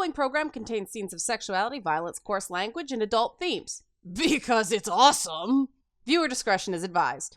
following program contains scenes of sexuality, violence, coarse language, and adult themes. Because it's awesome! Viewer discretion is advised.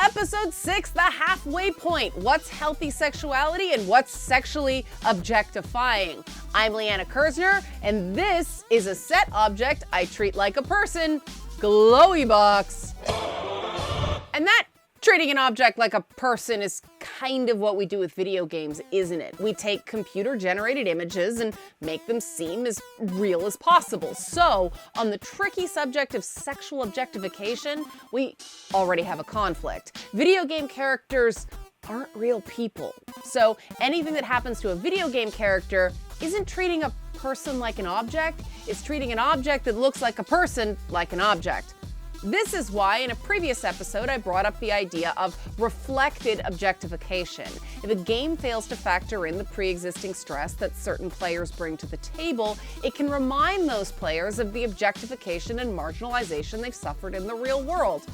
Episode 6, the halfway point. What's healthy sexuality and what's sexually objectifying? I'm Leanna Kersner, and this is a set object I treat like a person, Glowy Box. And that treating an object like a person is kind of what we do with video games, isn't it? We take computer-generated images and make them seem as real as possible. So, on the tricky subject of sexual objectification, we already have a conflict. Video game characters aren't real people. So, anything that happens to a video game character isn't treating a person like an object, it's treating an object that looks like a person like an object. This is why, in a previous episode, I brought up the idea of reflected objectification. If a game fails to factor in the pre-existing stress that certain players bring to the table, it can remind those players of the objectification and marginalization they've suffered in the real world.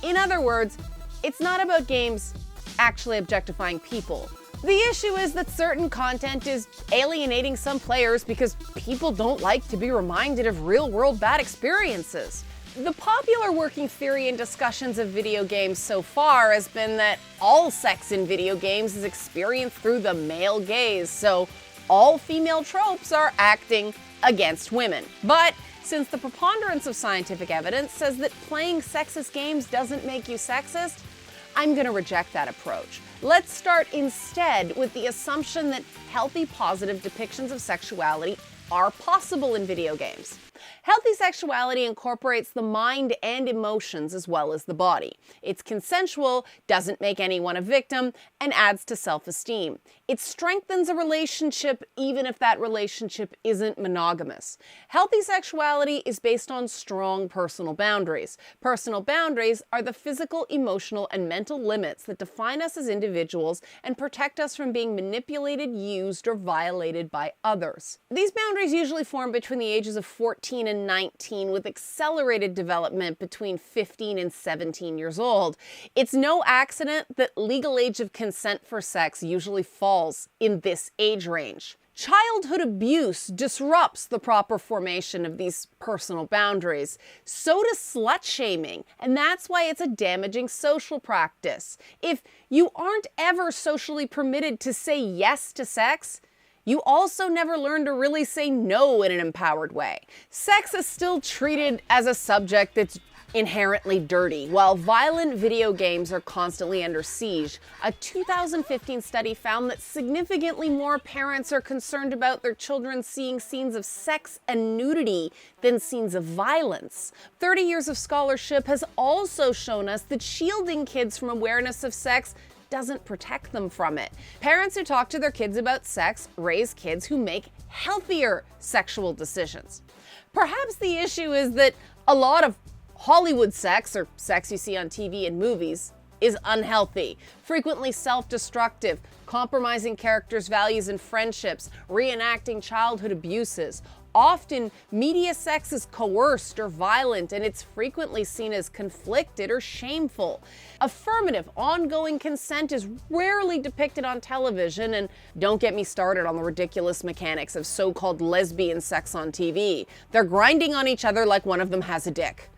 In other words, it's not about games actually objectifying people. The issue is that certain content is alienating some players because people don't like to be reminded of real-world bad experiences. The popular working theory in discussions of video games so far has been that all sex in video games is experienced through the male gaze, so all female tropes are acting against women. But since the preponderance of scientific evidence says that playing sexist games doesn't make you sexist, I'm going to reject that approach. Let's start instead with the assumption that healthy, positive depictions of sexuality are possible in video games. Healthy sexuality incorporates the mind and emotions as well as the body. It's consensual, doesn't make anyone a victim, and adds to self-esteem. It strengthens a relationship even if that relationship isn't monogamous. Healthy sexuality is based on strong personal boundaries. Personal boundaries are the physical, emotional, and mental limits that define us as individuals and protect us from being manipulated, used, or violated by others. These boundaries usually form between the ages of 14 and 19, with accelerated development between 15 and 17 years old. It's no accident that legal age of consent for sex usually falls in this age range. Childhood abuse disrupts the proper formation of these personal boundaries. So does slut-shaming, and that's why it's a damaging social practice. If you aren't ever socially permitted to say yes to sex, you also never learn to really say no in an empowered way. Sex is still treated as a subject that's inherently dirty, while violent video games are constantly under siege. A 2015 study found that significantly more parents are concerned about their children seeing scenes of sex and nudity than scenes of violence. 30 years of scholarship has also shown us that shielding kids from awareness of sex doesn't protect them from it. Parents who talk to their kids about sex raise kids who make healthier sexual decisions. Perhaps the issue is that a lot of Hollywood sex, or sex you see on TV and movies, is unhealthy, frequently self-destructive, compromising characters' values and friendships, reenacting childhood abuses. Often, media sex is coerced or violent, and it's frequently seen as conflicted or shameful. Affirmative, ongoing consent is rarely depicted on television, and don't get me started on the ridiculous mechanics of so-called lesbian sex on TV. They're grinding on each other like one of them has a dick.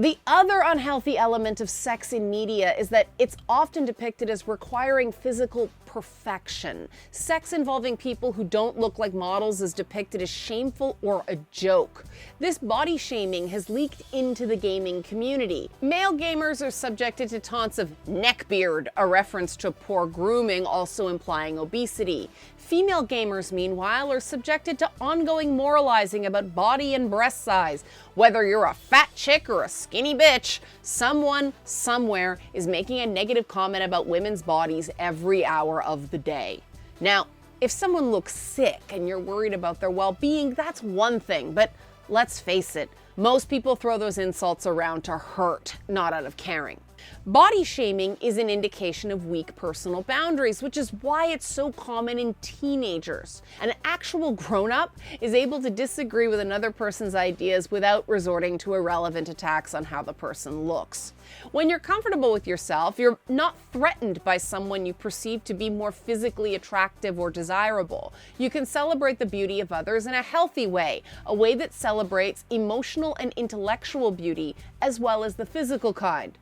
The other unhealthy element of sex in media is that it's often depicted as requiring physical perfection. Sex involving people who don't look like models is depicted as shameful or a joke. This body shaming has leaked into the gaming community. Male gamers are subjected to taunts of neckbeard, a reference to poor grooming, also implying obesity. Female gamers, meanwhile, are subjected to ongoing moralizing about body and breast size. Whether you're a fat chick or a skinny bitch, someone somewhere is making a negative comment about women's bodies every hour of the day. Now, if someone looks sick and you're worried about their well-being, that's one thing, but let's face it, most people throw those insults around to hurt, not out of caring. Body shaming is an indication of weak personal boundaries, which is why it's so common in teenagers. An actual grown-up is able to disagree with another person's ideas without resorting to irrelevant attacks on how the person looks. When you're comfortable with yourself, you're not threatened by someone you perceive to be more physically attractive or desirable. You can celebrate the beauty of others in a healthy way, a way that celebrates emotional and intellectual beauty as well as the physical kind.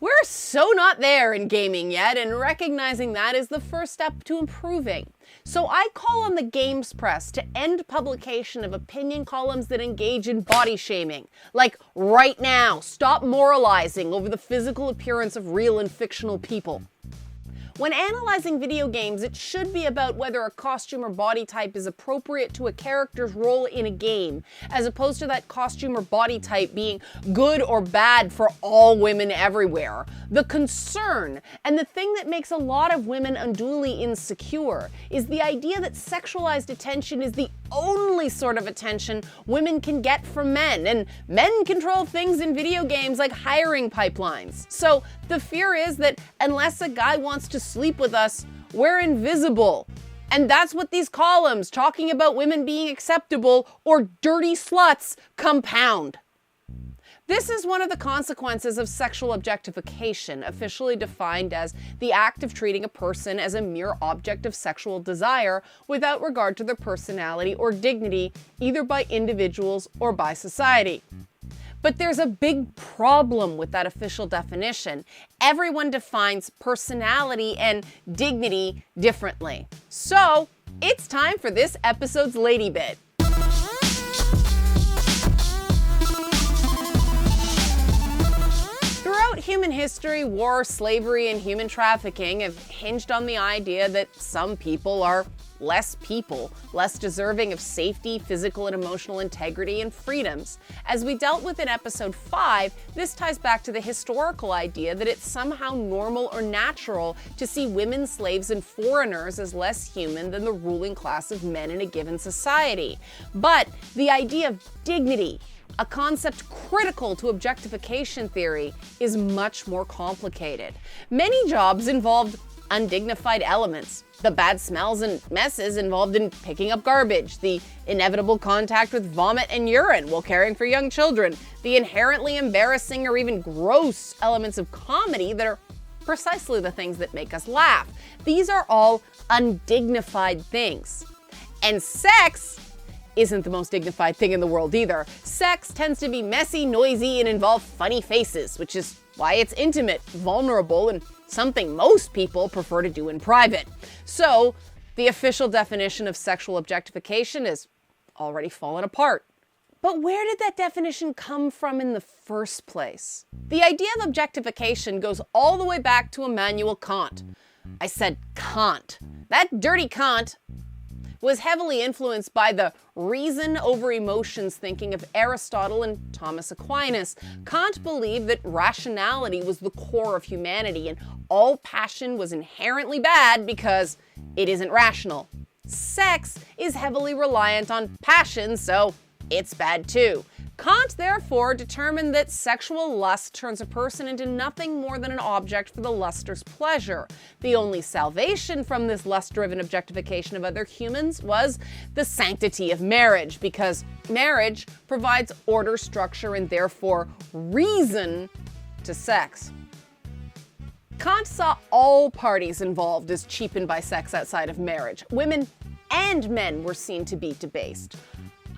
We're so not there in gaming yet, and recognizing that is the first step to improving. So I call on the games press to end publication of opinion columns that engage in body shaming. Like right now, stop moralizing over the physical appearance of real and fictional people. When analyzing video games, it should be about whether a costume or body type is appropriate to a character's role in a game, as opposed to that costume or body type being good or bad for all women everywhere. The concern, and the thing that makes a lot of women unduly insecure, is the idea that sexualized attention is the only sort of attention women can get from men, and men control things in video games like hiring pipelines. So the fear is that unless a guy wants to sleep with us, we're invisible. And that's what these columns talking about women being acceptable or dirty sluts compound. This is one of the consequences of sexual objectification, officially defined as the act of treating a person as a mere object of sexual desire without regard to their personality or dignity, either by individuals or by society. But there's a big problem with that official definition. Everyone defines personality and dignity differently. So, it's time for this episode's lady bit. Throughout human history, war, slavery, and human trafficking have hinged on the idea that some people are less deserving of safety, physical and emotional integrity, and freedoms. As we dealt with in episode 5, this ties back to the historical idea that it's somehow normal or natural to see women slaves and foreigners as less human than the ruling class of men in a given society. But the idea of dignity, a concept critical to objectification theory, is much more complicated. Many jobs involved undignified elements, the bad smells and messes involved in picking up garbage, the inevitable contact with vomit and urine while caring for young children, the inherently embarrassing or even gross elements of comedy that are precisely the things that make us laugh. These are all undignified things. And sex isn't the most dignified thing in the world either. Sex tends to be messy, noisy, and involve funny faces, which is why it's intimate, vulnerable, and something most people prefer to do in private. So, the official definition of sexual objectification has already fallen apart. But where did that definition come from in the first place? The idea of objectification goes all the way back to Immanuel Kant. I said Kant. That dirty Kant was heavily influenced by the reason over emotions thinking of Aristotle and Thomas Aquinas. Kant believed that rationality was the core of humanity and all passion was inherently bad because it isn't rational. Sex is heavily reliant on passion, so it's bad too. Kant therefore determined that sexual lust turns a person into nothing more than an object for the luster's pleasure. The only salvation from this lust-driven objectification of other humans was the sanctity of marriage, because marriage provides order, structure, and therefore reason to sex. Kant saw all parties involved as cheapened by sex outside of marriage. Women and men were seen to be debased.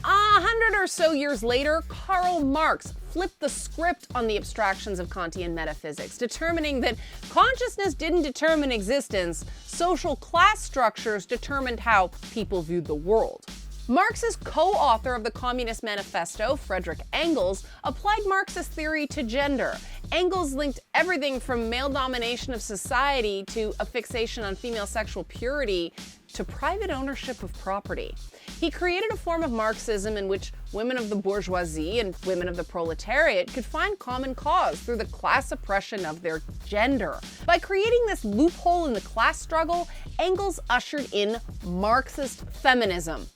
100 or so years later, Karl Marx flipped the script on the abstractions of Kantian metaphysics, determining that consciousness didn't determine existence, social class structures determined how people viewed the world. Marx's co-author of the Communist Manifesto, Friedrich Engels, applied Marxist theory to gender. Engels linked everything from male domination of society to a fixation on female sexual purity to private ownership of property. He created a form of Marxism in which women of the bourgeoisie and women of the proletariat could find common cause through the class oppression of their gender. By creating this loophole in the class struggle, Engels ushered in Marxist feminism.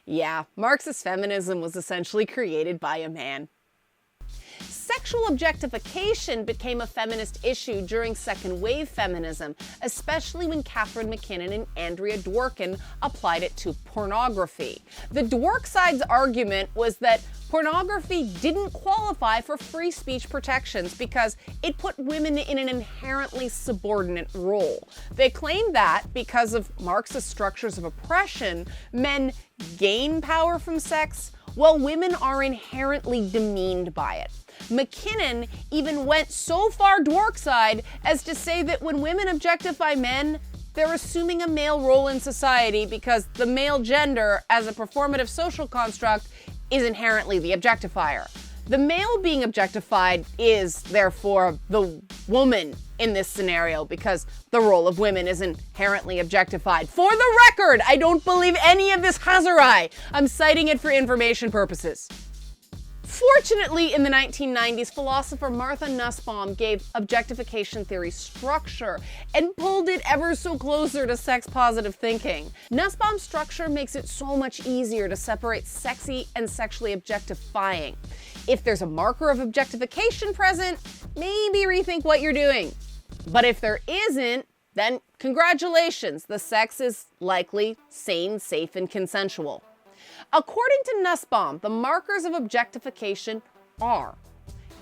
Yeah, Marxist feminism was essentially created by a man. Sexual objectification became a feminist issue during second wave feminism, especially when Catherine MacKinnon and Andrea Dworkin applied it to pornography. The Dwork side's argument was that pornography didn't qualify for free speech protections because it put women in an inherently subordinate role. They claimed that because of Marxist structures of oppression, men gain power from sex, while women are inherently demeaned by it. MacKinnon even went so far Dwork side as to say that when women objectify men, they're assuming a male role in society because the male gender, as a performative social construct, is inherently the objectifier. The male being objectified is, therefore, the woman in this scenario because the role of women is inherently objectified. For the record, I don't believe any of this Hazarai. I'm citing it for information purposes. Fortunately, in the 1990s, philosopher Martha Nussbaum gave objectification theory structure and pulled it ever so closer to sex-positive thinking. Nussbaum's structure makes it so much easier to separate sexy and sexually objectifying. If there's a marker of objectification present, maybe rethink what you're doing. But if there isn't, then congratulations, the sex is likely sane, safe, and consensual. According to Nussbaum, the markers of objectification are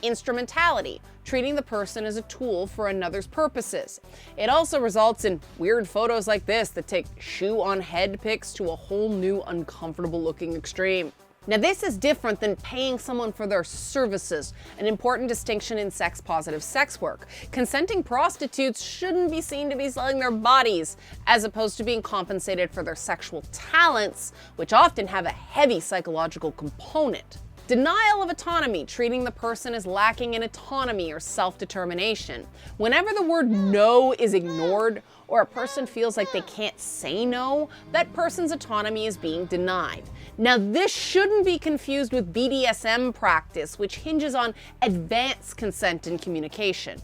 instrumentality, treating the person as a tool for another's purposes. It also results in weird photos like this that take shoe-on-head pics to a whole new uncomfortable-looking extreme. Now, this is different than paying someone for their services, an important distinction in sex-positive sex work. Consenting prostitutes shouldn't be seen to be selling their bodies, as opposed to being compensated for their sexual talents, which often have a heavy psychological component. Denial of autonomy, treating the person as lacking in autonomy or self-determination. Whenever the word no is ignored, or a person feels like they can't say no, that person's autonomy is being denied. Now, this shouldn't be confused with BDSM practice, which hinges on advanced consent and communication.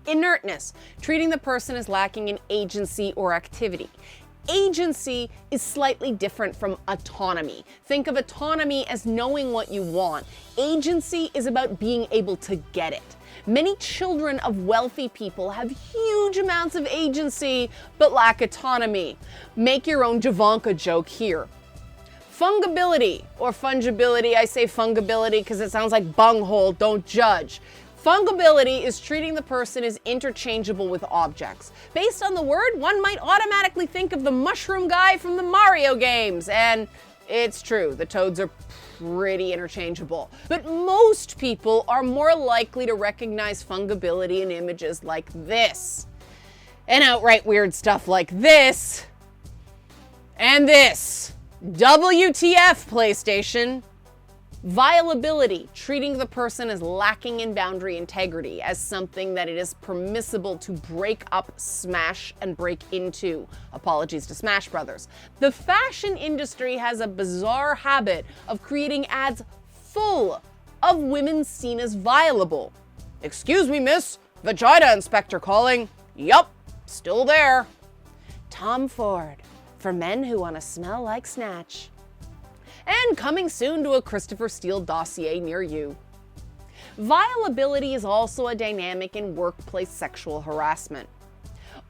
Inertness, treating the person as lacking in agency or activity. Agency is slightly different from autonomy. Think of autonomy as knowing what you want. Agency is about being able to get it. Many children of wealthy people have huge amounts of agency, but lack autonomy. Make your own Javanka joke here. Fungibility, or fungibility, I say fungibility because it sounds like bunghole, don't judge. Fungibility is treating the person as interchangeable with objects. Based on the word, one might automatically think of the mushroom guy from the Mario games, and it's true, the toads are pretty interchangeable. But most people are more likely to recognize fungibility in images like this, and outright weird stuff like this, and this. WTF, PlayStation. Violability, treating the person as lacking in boundary integrity, as something that it is permissible to break up, smash, and break into. Apologies to Smash Brothers. The fashion industry has a bizarre habit of creating ads full of women seen as violable. Excuse me, miss, vagina inspector calling. Yup, still there. Tom Ford, for men who want to smell like Snatch. And coming soon to a Christopher Steele dossier near you. Violability is also a dynamic in workplace sexual harassment.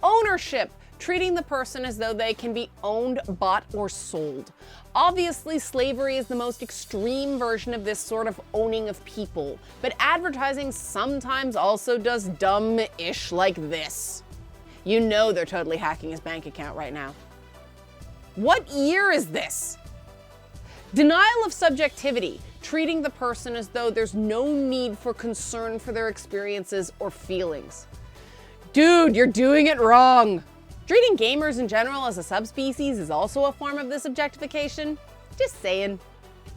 Ownership, treating the person as though they can be owned, bought, or sold. Obviously, slavery is the most extreme version of this sort of owning of people, but advertising sometimes also does dumb-ish like this. You know they're totally hacking his bank account right now. What year is this? Denial of subjectivity, treating the person as though there's no need for concern for their experiences or feelings. Dude, you're doing it wrong. Treating gamers in general as a subspecies is also a form of this objectification. Just saying.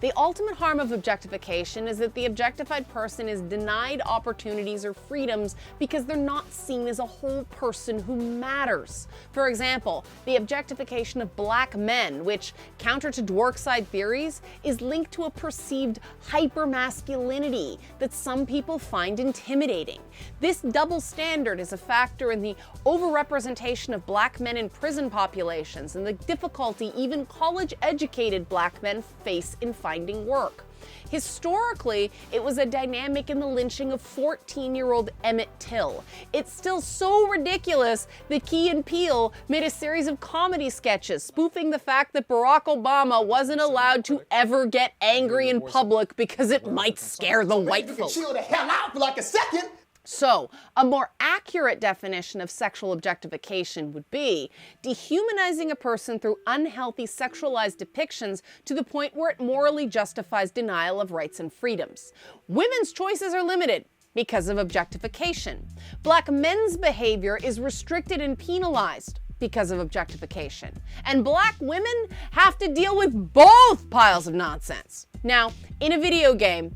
The ultimate harm of objectification is that the objectified person is denied opportunities or freedoms because they're not seen as a whole person who matters. For example, the objectification of black men, which, counter to Dworkside theories, is linked to a perceived hypermasculinity that some people find intimidating. This double standard is a factor in the overrepresentation of black men in prison populations and the difficulty even college-educated black men face in finding work. Historically, it was a dynamic in the lynching of 14-year-old Emmett Till. It's still so ridiculous that Key and Peele made a series of comedy sketches spoofing the fact that Barack Obama wasn't allowed to ever get angry in public because it might scare the white folks. Chill the hell out for like a second. So, a more accurate definition of sexual objectification would be dehumanizing a person through unhealthy sexualized depictions to the point where it morally justifies denial of rights and freedoms. Women's choices are limited because of objectification. Black men's behavior is restricted and penalized because of objectification. And black women have to deal with both piles of nonsense. Now, in a video game,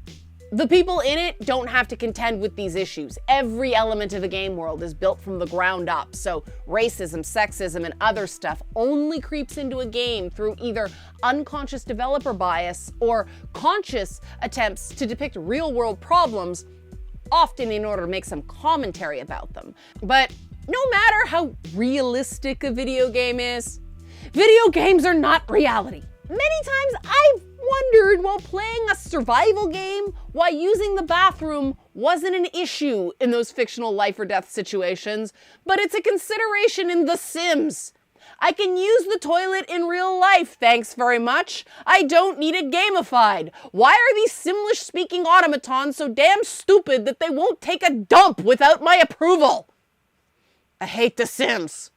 the people in it don't have to contend with these issues. Every element of the game world is built from the ground up, so racism, sexism, and other stuff only creeps into a game through either unconscious developer bias or conscious attempts to depict real-world problems, often in order to make some commentary about them. But no matter how realistic a video game is, video games are not reality. Many times I've wondered while playing a survival game why using the bathroom wasn't an issue in those fictional life or death situations, but it's a consideration in The Sims. I can use the toilet in real life, thanks very much. I don't need it gamified. Why are these Simlish-speaking automatons so damn stupid that they won't take a dump without my approval? I hate The Sims.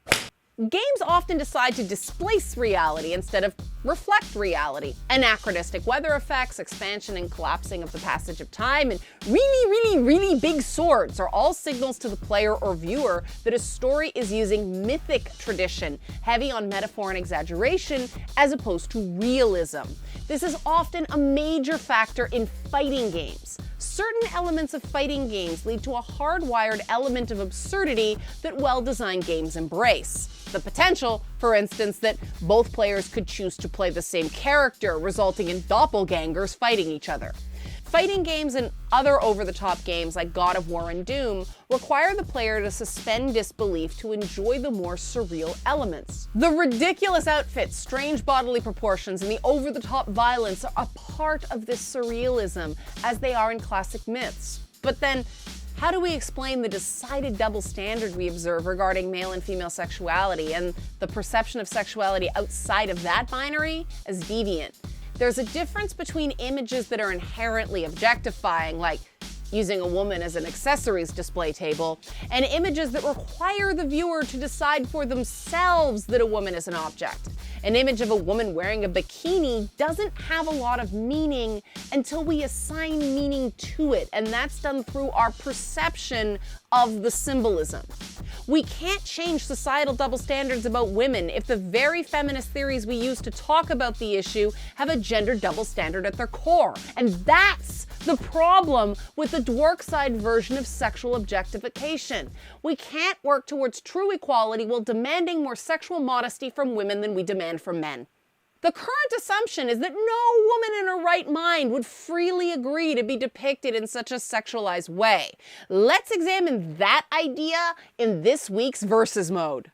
Games often decide to displace reality instead of reflect reality. Anachronistic weather effects, expansion and collapsing of the passage of time, and really big swords are all signals to the player or viewer that a story is using mythic tradition, heavy on metaphor and exaggeration, as opposed to realism. This is often a major factor in fighting games. Certain elements of fighting games lead to a hardwired element of absurdity that well-designed games embrace. The potential, for instance, that both players could choose to play the same character, resulting in doppelgangers fighting each other. Fighting games and other over-the-top games like God of War and Doom require the player to suspend disbelief to enjoy the more surreal elements. The ridiculous outfits, strange bodily proportions, and the over-the-top violence are a part of this surrealism, as they are in classic myths. But then, how do we explain the decided double standard we observe regarding male and female sexuality and the perception of sexuality outside of that binary as deviant? There's a difference between images that are inherently objectifying, like using a woman as an accessories display table, and images that require the viewer to decide for themselves that a woman is an object. An image of a woman wearing a bikini doesn't have a lot of meaning until we assign meaning to it, and that's done through our perception of the symbolism. We can't change societal double standards about women if the very feminist theories we use to talk about the issue have a gender double standard at their core. And that's the problem with the Dworkside version of sexual objectification. We can't work towards true equality while demanding more sexual modesty from women than we demand from men. The current assumption is that no woman in her right mind would freely agree to be depicted in such a sexualized way. Let's examine that idea in this week's Versus Mode.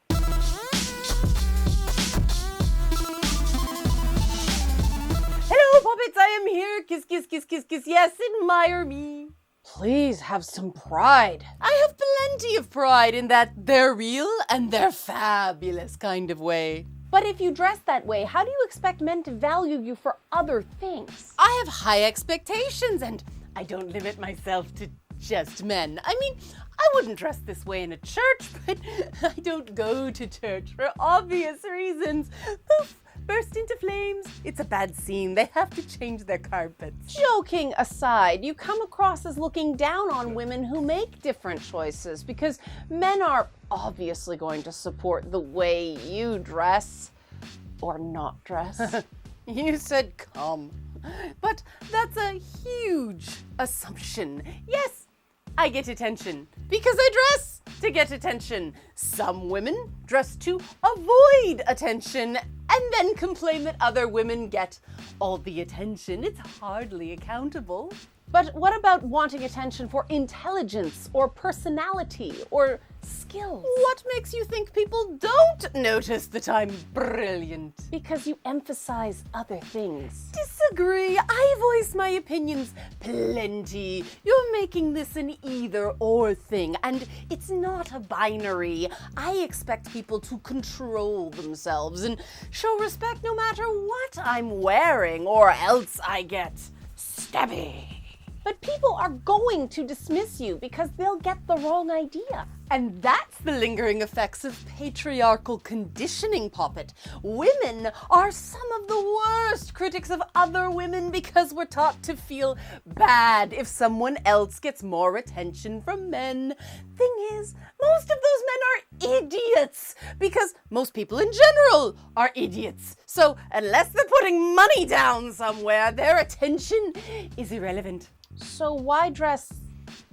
Hello, puppets, I am here. Kiss, kiss, kiss, kiss, kiss. Yes, admire me. Please have some pride. I have plenty of pride in that they're real and they're fabulous kind of way. But if you dress that way, how do you expect men to value you for other things? I have high expectations, and I don't limit myself to just men. I mean, I wouldn't dress this way in a church, but I don't go to church for obvious reasons. Poof, burst into flames. It's a bad scene. They have to change their carpets. Joking aside, you come across as looking down on women who make different choices because men are obviously going to support the way you dress or not dress. You said come. But that's a huge assumption. Yes, I get attention because I dress to get attention. Some women dress to avoid attention and then complain that other women get all the attention. It's hardly accountable. But what about wanting attention for intelligence or personality or skills? What makes you think people don't notice that I'm brilliant? Because you emphasize other things. Disagree. I voice my opinions plenty. You're making this an either-or thing, and it's not a binary. I expect people to control themselves and show respect no matter what I'm wearing, or else I get stabby. But people are going to dismiss you because they'll get the wrong idea. And that's the lingering effects of patriarchal conditioning, Poppet. Women are some of the worst critics of other women because we're taught to feel bad if someone else gets more attention from men. Thing is, most of those men are idiots because most people in general are idiots. So unless they're putting money down somewhere, their attention is irrelevant. So why dress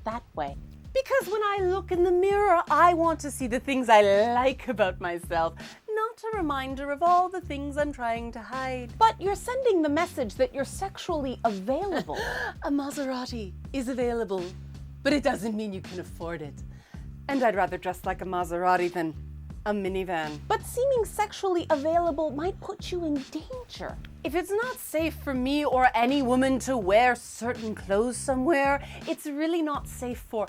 that way? Because when I look in the mirror, I want to see the things I like about myself, not a reminder of all the things I'm trying to hide. But you're sending the message that you're sexually available. A Maserati is available, but it doesn't mean you can afford it. And I'd rather dress like a Maserati than a minivan. But seeming sexually available might put you in danger. If it's not safe for me or any woman to wear certain clothes somewhere, it's really not safe for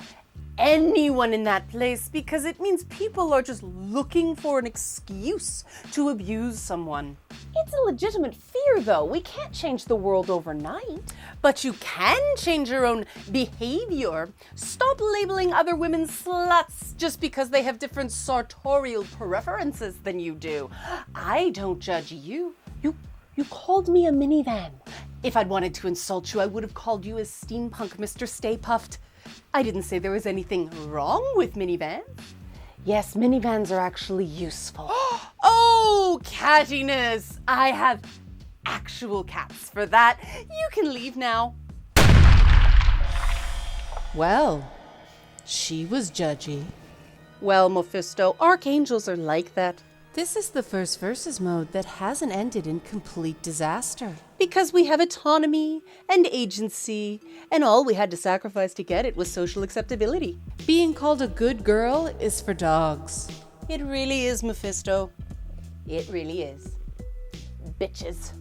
anyone in that place because it means people are just looking for an excuse to abuse someone. It's a legitimate fear, though. We can't change the world overnight. But you can change your own behavior. Stop labeling other women sluts just because they have different sartorial preferences than you do. I don't judge you. You called me a minivan. If I'd wanted to insult you, I would have called you a steampunk Mr. Stay Puffed. I didn't say there was anything wrong with minivans. Yes, minivans are actually useful. Oh, cattiness! I have actual cats for that. You can leave now. Well, she was judgy. Well, Mephisto, archangels are like that. This is the first versus mode that hasn't ended in complete disaster. Because we have autonomy and agency, and all we had to sacrifice to get it was social acceptability. Being called a good girl is for dogs. It really is, Mephisto. It really is. Bitches.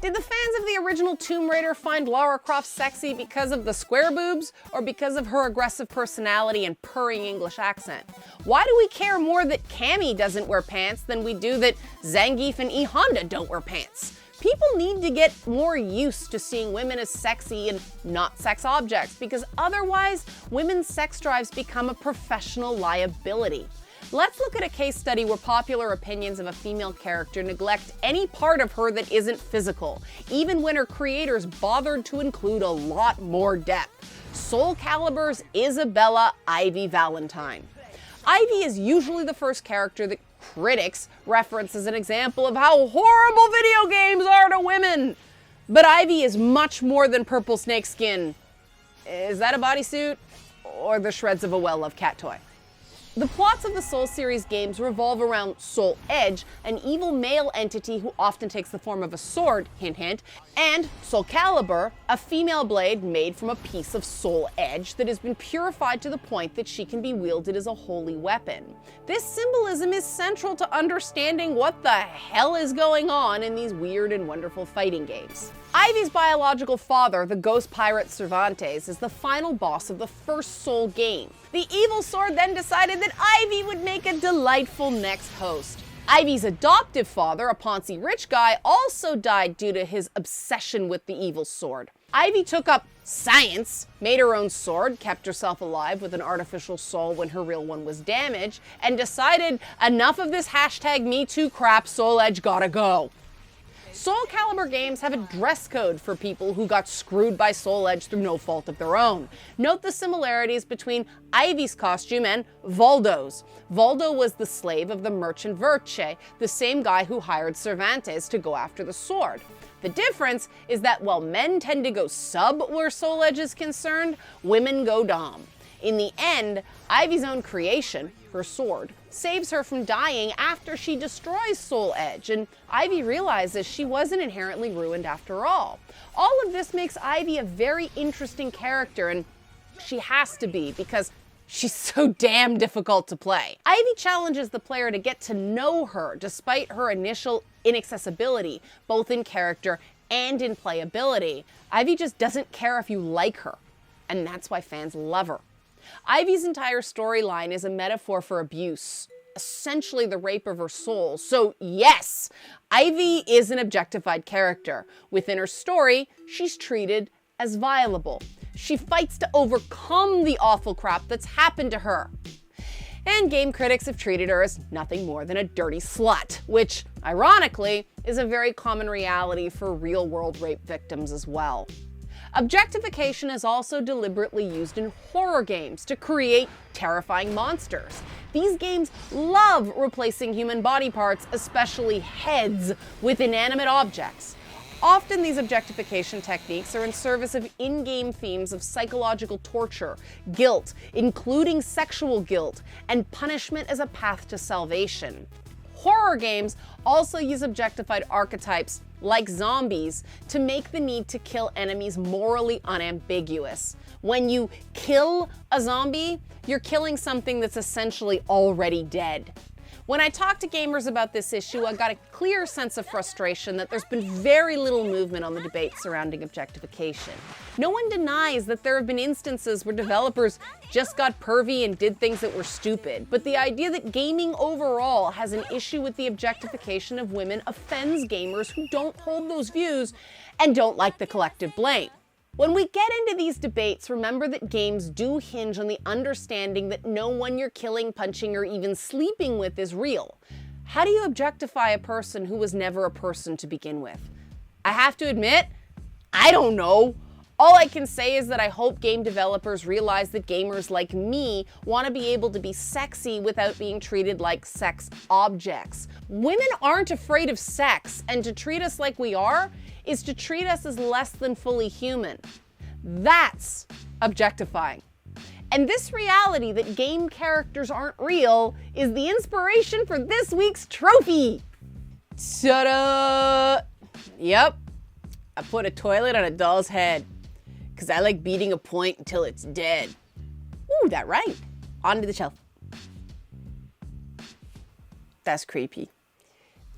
Did the fans of the original Tomb Raider find Lara Croft sexy because of the square boobs or because of her aggressive personality and purring English accent? Why do we care more that Cammy doesn't wear pants than we do that Zangief and E. Honda don't wear pants? People need to get more used to seeing women as sexy and not sex objects because otherwise women's sex drives become a professional liability. Let's look at a case study where popular opinions of a female character neglect any part of her that isn't physical, even when her creators bothered to include a lot more depth. Soul Calibur's Isabella Ivy Valentine. Ivy is usually the first character that critics reference as an example of how horrible video games are to women. But Ivy is much more than purple snakeskin. Is that a bodysuit? Or the shreds of a well-loved cat toy? The plots of the Soul series games revolve around Soul Edge, an evil male entity who often takes the form of a sword, hint hint, and Soul Calibur, a female blade made from a piece of Soul Edge that has been purified to the point that she can be wielded as a holy weapon. This symbolism is central to understanding what the hell is going on in these weird and wonderful fighting games. Ivy's biological father, the ghost pirate Cervantes, is the final boss of the first Soul game. The evil sword then decided that Ivy would make a delightful next host. Ivy's adoptive father, a Ponzi rich guy, also died due to his obsession with the evil sword. Ivy took up science, made her own sword, kept herself alive with an artificial soul when her real one was damaged, and decided enough of this #MeToo crap, Soul Edge gotta go. Soul Calibur games have a dress code for people who got screwed by Soul Edge through no fault of their own. Note the similarities between Ivy's costume and Valdo's. Valdo was the slave of the merchant Verce, the same guy who hired Cervantes to go after the sword. The difference is that while men tend to go sub where Soul Edge is concerned, women go dom. In the end, Ivy's own creation, her sword, saves her from dying after she destroys Soul Edge, and Ivy realizes she wasn't inherently ruined after all. All of this makes Ivy a very interesting character, and she has to be because she's so damn difficult to play. Ivy challenges the player to get to know her despite her initial inaccessibility, both in character and in playability. Ivy just doesn't care if you like her, and that's why fans love her. Ivy's entire storyline is a metaphor for abuse, essentially the rape of her soul. So yes, Ivy is an objectified character. Within her story, she's treated as violable. She fights to overcome the awful crap that's happened to her. And game critics have treated her as nothing more than a dirty slut, which, ironically, is a very common reality for real-world rape victims as well. Objectification is also deliberately used in horror games to create terrifying monsters. These games love replacing human body parts, especially heads, with inanimate objects. Often these objectification techniques are in service of in-game themes of psychological torture, guilt, including sexual guilt, and punishment as a path to salvation. Horror games also use objectified archetypes, like zombies, to make the need to kill enemies morally unambiguous. When you kill a zombie, you're killing something that's essentially already dead. When I talk to gamers about this issue, I got a clear sense of frustration that there's been very little movement on the debate surrounding objectification. No one denies that there have been instances where developers just got pervy and did things that were stupid, but the idea that gaming overall has an issue with the objectification of women offends gamers who don't hold those views and don't like the collective blame. When we get into these debates, remember that games do hinge on the understanding that no one you're killing, punching, or even sleeping with is real. How do you objectify a person who was never a person to begin with? I have to admit, I don't know. All I can say is that I hope game developers realize that gamers like me want to be able to be sexy without being treated like sex objects. Women aren't afraid of sex, and to treat us like we are is to treat us as less than fully human. That's objectifying. And this reality that game characters aren't real is the inspiration for this week's trophy. Ta-da! Yep, I put a toilet on a doll's head because I like beating a point until it's dead. Ooh, that rhymed. Onto the shelf. That's creepy.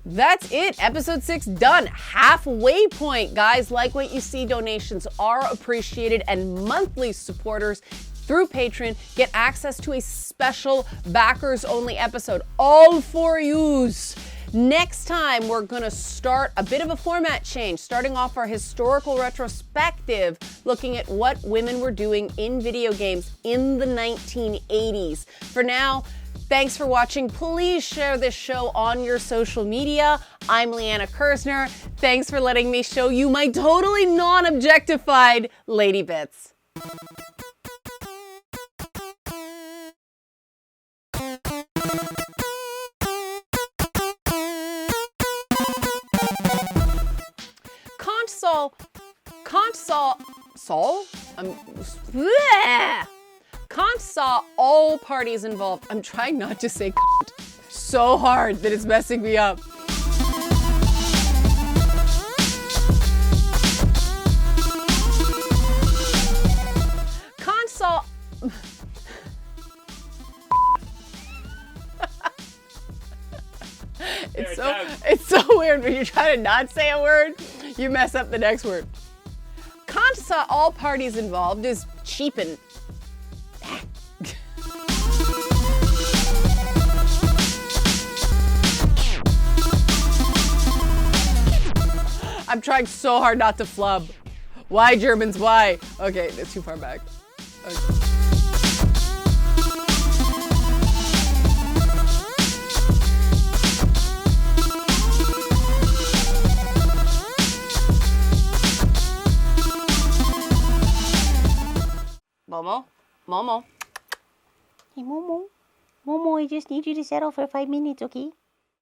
That's it, episode 6 done. Halfway point, guys. Like what you see, donations are appreciated, and monthly supporters through Patreon get access to a special backers only episode, all for yous. Next time, we're gonna start a bit of a format change, starting off our historical retrospective, looking at what women were doing in video games in the 1980s. For now, thanks for watching. Please share this show on your social media. I'm Leanna Kersner. Thanks for letting me show you my totally non-objectified lady bits. Kant saw all parties involved. I'm trying not to say Kant so hard that it's messing me up. Kant saw... It's so weird when you try to not say a word, you mess up the next word. Kant saw all parties involved as cheap and... I'm trying so hard not to flub. Why, Germans, why? Okay, that's too far back. Okay. Momo. Momo. Hey, Momo. Momo, I just need you to settle for 5 minutes, okay?